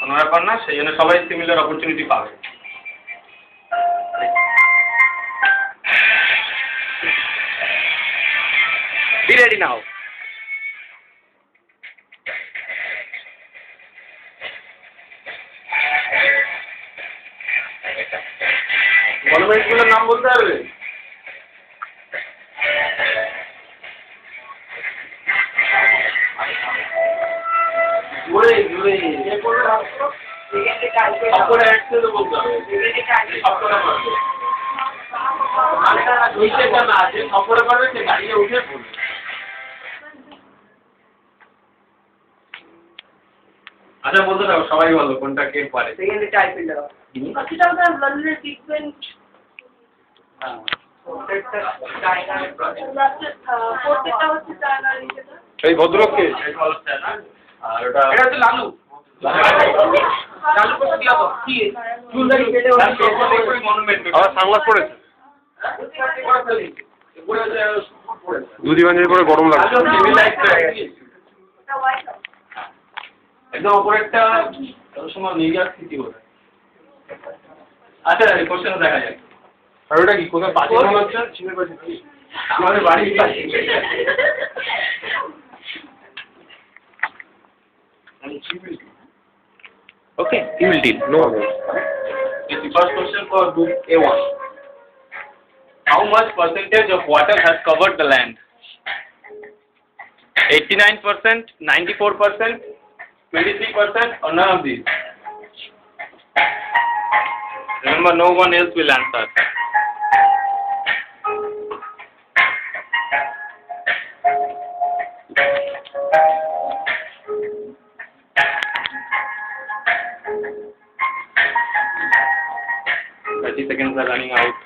কোনো ব্যাপার না, সেই জন্য সবাই সিমিলার অপরচুনিটি পাবে। Be ready now. গভর্নমেন্ট স্কুলের নাম বলতে হবে। জোরে জোরে সবকটা একসাথে বলতে হবে। সবকটা পারবে না, যে সবকটা পারবে সে গাড়িতে উঠে পড়বে। আচ্ছা বলতে থাকো, সবাই বলো কোনটা কে পারে। এই ভদ্রলোককে আর ওটা হচ্ছে লালু। লালু কোথায় গেল? কি চুলদারি কেটে ওটা মনুমেন্ট। আবার সানগ্লাস পরেছে। দুধি বানিয়ে পরে গরম লাগছে। একদম উপরেরটা সময় নিউ ইয়র্ক সিটি বলে। আচ্ছা কোশ্চেন দেখা যাক। আর ওটা কি কোথায় পাশে মনে হচ্ছে? চিনের পাশে কি? আমাদের বাড়ির পাশে। Okay, he will deal. No problem. The first question for group A1. How much percentage of water has covered the land? 89%, 94%, 23%, or none of these? Remember, no one else will answer. Seconds are running out.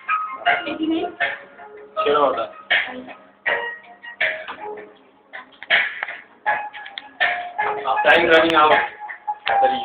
Sure about that. Time running out. Sorry.